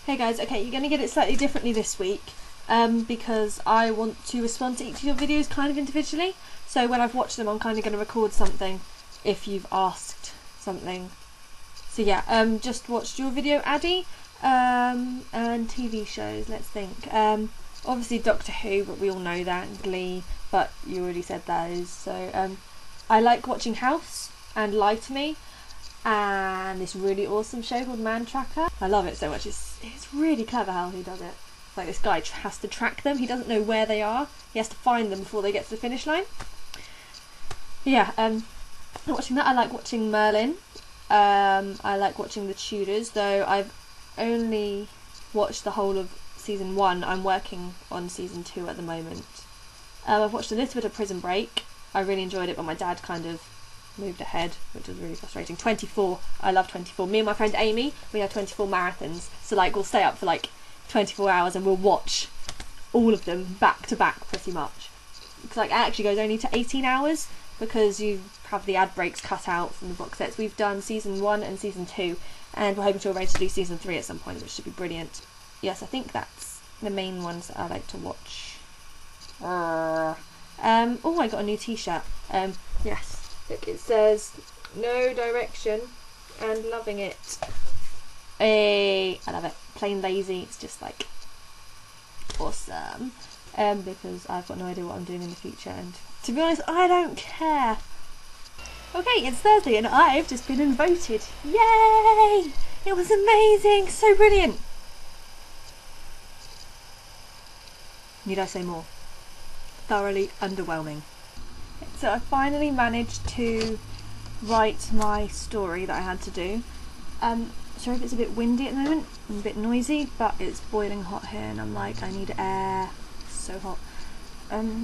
Hey guys, okay, you're going to get it slightly differently this week because I want to respond to each of your videos kind of individually. So when I've watched them, I'm kind of going to record something if you've asked something. So yeah, just watched your video, Addy, and TV shows, let's think. Obviously Doctor Who, but we all know that, and Glee, but you already said those. So I like watching House and Lie to Me, and this really awesome show called Man Tracker. I love it so much. It's really clever how he does it. Like, this guy has to track them. He doesn't know where they are. He has to find them before they get to the finish line. Yeah, watching that. I like watching Merlin. I like watching The Tudors, though I've only watched the whole of season 1. I'm working on season 2 at the moment. I've watched a little bit of Prison Break. I really enjoyed it, but my dad kind of moved ahead, which was really frustrating. 24, I love 24. Me and my friend Amy, we have 24 marathons, so like we'll stay up for like 24 hours and we'll watch all of them back to back pretty much. Because like it actually goes only to 18 hours because you have the ad breaks cut out from the box sets. We've done season 1 and season 2 and we're hoping to arrange to do season 3 at some point, which should be brilliant. Yes, I think that's the main ones that I like to watch. Oh, I got a new t-shirt. Yes. Look, it says no direction and loving it. I love it. Plain lazy. It's just like awesome. Because I've got no idea what I'm doing in the future, and to be honest, I don't care. Okay, it's Thursday and I've just been voted. Yay! It was amazing. So brilliant. Need I say more? Thoroughly underwhelming. So I finally managed to write my story that I had to do. Sorry if it's a bit windy at the moment and a bit noisy, but it's boiling hot here and I'm like, I need air. It's so hot.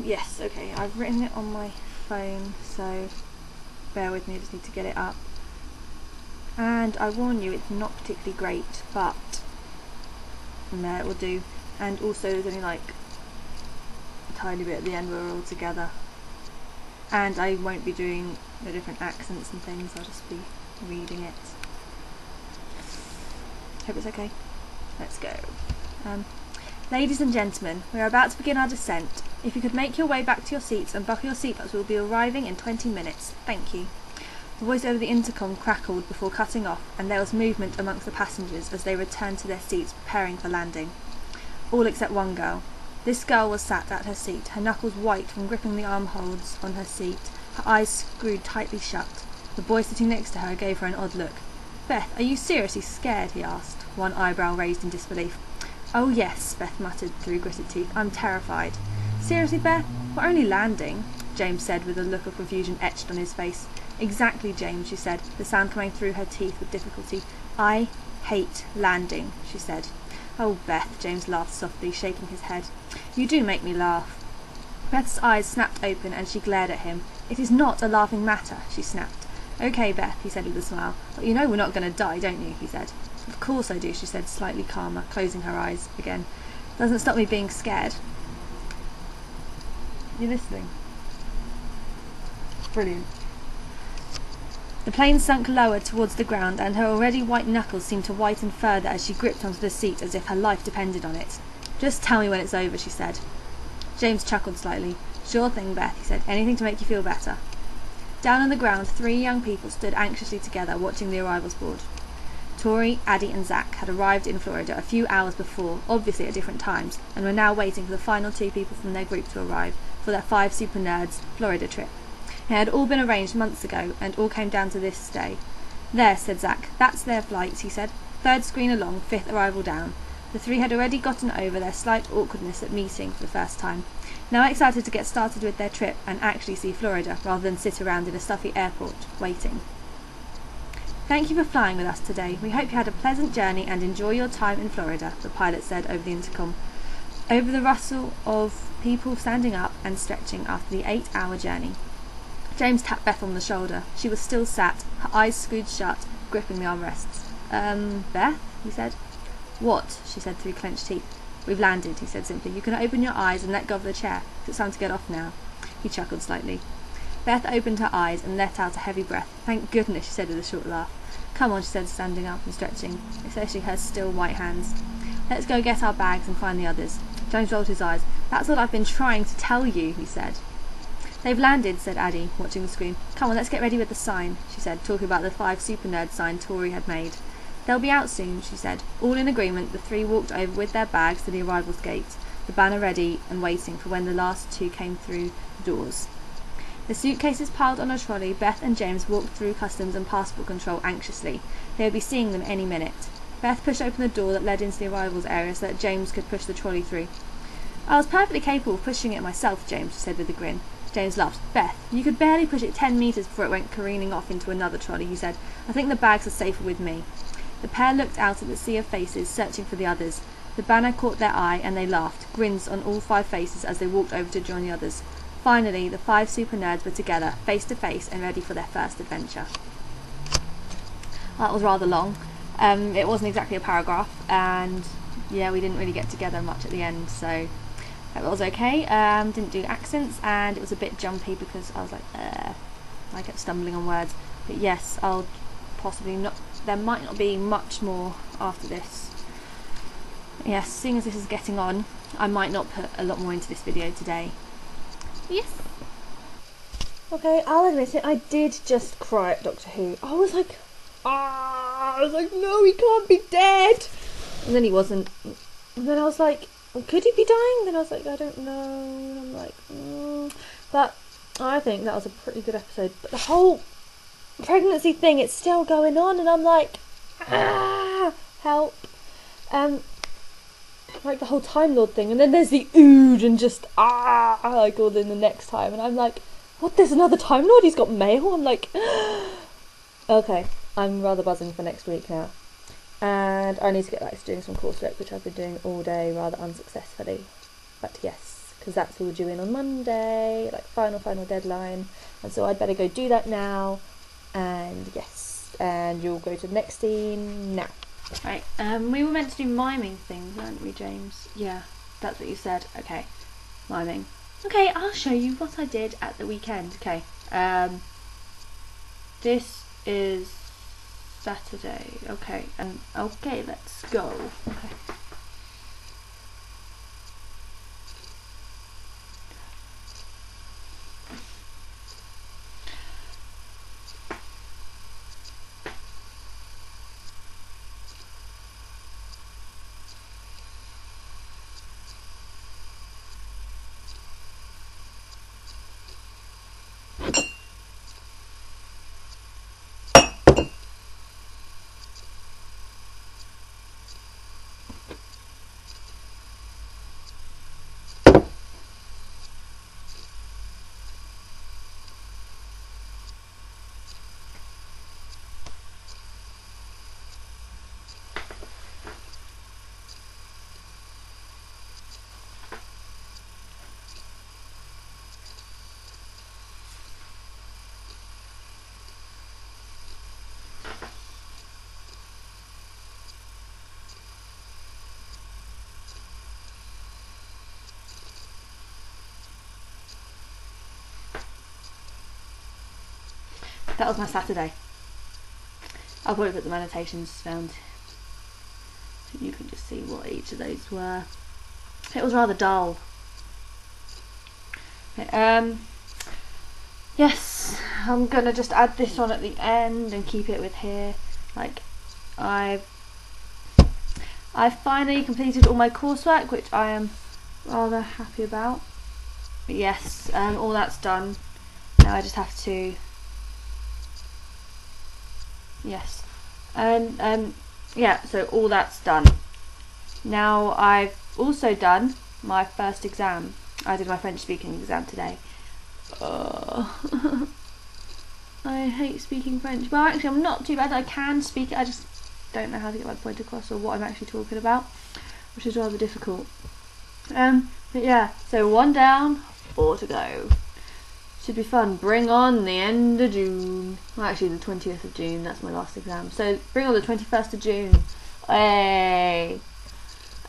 Yes, okay, I've written it on my phone, so bear with me, I just need to get it up. And I warn you, it's not particularly great, but no, it will do. And also there's only like a tiny bit at the end where we're all together. And I won't be doing the different accents and things, I'll just be reading it. Hope it's okay. Let's go. Ladies and gentlemen, we are about to begin our descent. If you could make your way back to your seats and buckle your seatbelts, we'll be arriving in 20 minutes. Thank you. The voice over the intercom crackled before cutting off, and there was movement amongst the passengers as they returned to their seats preparing for landing. All except one girl. This girl was sat at her seat, her knuckles white from gripping the armholds on her seat, her eyes screwed tightly shut. The boy sitting next to her gave her an odd look. "Beth, are you seriously scared?" he asked, one eyebrow raised in disbelief. "Oh yes," Beth muttered through gritted teeth. "I'm terrified." "Seriously, Beth? We're only landing," James said with a look of confusion etched on his face. "Exactly, James," she said, the sound coming through her teeth with difficulty. "I hate landing," she said. "Oh, Beth," James laughed softly, shaking his head. "You do make me laugh." Beth's eyes snapped open and she glared at him. "It is not a laughing matter," she snapped. "Okay, Beth," he said with a smile. "But you know we're not going to die, don't you?" he said. "Of course I do," she said, slightly calmer, closing her eyes again. "Doesn't stop me being scared." You listening? Brilliant. The plane sunk lower towards the ground, and her already white knuckles seemed to whiten further as she gripped onto the seat as if her life depended on it. "Just tell me when it's over," she said. James chuckled slightly. "Sure thing, Beth," he said. "Anything to make you feel better." Down on the ground, 3 young people stood anxiously together, watching the arrivals board. Tori, Addie and Zach had arrived in Florida a few hours before, obviously at different times, and were now waiting for the final 2 people from their group to arrive for their 5 Super Nerds Florida trip. It had all been arranged months ago, and all came down to this day. "There," said Zach. "That's their flights," he said. "3rd screen along, 5th arrival down." The 3 had already gotten over their slight awkwardness at meeting for the first time, now excited to get started with their trip and actually see Florida, rather than sit around in a stuffy airport, waiting. "Thank you for flying with us today. We hope you had a pleasant journey and enjoy your time in Florida," the pilot said over the intercom. Over the rustle of people standing up and stretching after the 8-hour journey. James tapped Beth on the shoulder. She was still sat, her eyes screwed shut, gripping the armrests. Beth?" he said. "What?" she said through clenched teeth. "We've landed," he said simply. "You can open your eyes and let go of the chair. It's time to get off now." He chuckled slightly. Beth opened her eyes and let out a heavy breath. "Thank goodness," she said with a short laugh. "Come on," she said, standing up and stretching, especially her still white hands. Let's go get our bags and find the others. James rolled his eyes. That's what I've been trying to tell you, he said. They've landed, said Addie, watching the screen. Come on, let's get ready with the sign, she said, talking about the 5 super nerds sign Tori had made. They'll be out soon, she said. All in agreement, the 3 walked over with their bags to the arrivals gate, the banner ready and waiting for when the last 2 came through the doors. The suitcases piled on a trolley, Beth and James walked through customs and passport control anxiously. They would be seeing them any minute. Beth pushed open the door that led into the arrivals area so that James could push the trolley through. I was perfectly capable of pushing it myself, James said with a grin. James laughed. Beth, you could barely push it 10 metres before it went careening off into another trolley, he said. I think the bags are safer with me. The pair looked out at the sea of faces, searching for the others. The banner caught their eye and they laughed, grins on all 5 faces as they walked over to join the others. Finally, the 5 super nerds were together, face to face and ready for their first adventure. That was rather long. It wasn't exactly a paragraph, and yeah, we didn't really get together much at the end, so that was okay. Didn't do accents, and it was a bit jumpy because I was like, I kept stumbling on words. But yes, I'll possibly not. There might not be much more after this. Yes, seeing as this is getting on, I might not put a lot more into this video today. Yes. Okay, I'll admit it. I did just cry at Doctor Who. I was like, no, he can't be dead. And then he wasn't. And then I was like, could he be dying? Then I was like, I don't know. And I'm like, But I think that was a pretty good episode. But the whole pregnancy thing, it's still going on, and I'm like, help. Like the whole Time Lord thing, and then there's the Ood and just like all in the next time, and I'm like, what, there's another Time Lord? He's got mail? I'm like, okay, I'm rather buzzing for next week now. And I need to get back to doing some coursework, which I've been doing all day rather unsuccessfully. But yes, because that's all due in on Monday, like final deadline. And so I'd better go do that now. And yes, and you'll go to the next scene now. Right, we were meant to do miming things, weren't we, James? Yeah, that's what you said. Okay, miming. Okay, I'll show you what I did at the weekend. Okay, this is Saturday. Okay, okay, let's go. Okay. That was my Saturday. I'll probably put the meditations down so you can just see what each of those were. It was rather dull. Okay, yes, I'm gonna just add this on at the end and keep it with here. Like, I've finally completed all my coursework, which I am rather happy about. But yes, all that's done. Now I just have to. Yes, and yeah, so all that's done. Now I've also done my first exam. I did my French speaking exam today. I hate speaking French. Well, actually I'm not too bad. I can speak it, I just don't know how to get my point across or what I'm actually talking about, which is rather difficult. But yeah, so 1 down, 4 to go. Should be fun. Bring on the end of June. Well, actually the 20th of June, that's my last exam. So bring on the 21st of June. Hey.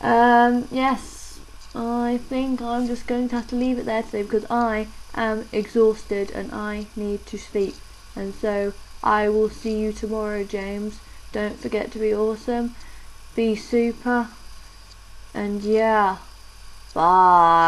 Yes, I think I'm just going to have to leave it there today because I am exhausted and I need to sleep. And so I will see you tomorrow, James. Don't forget to be awesome, be super, And yeah, bye.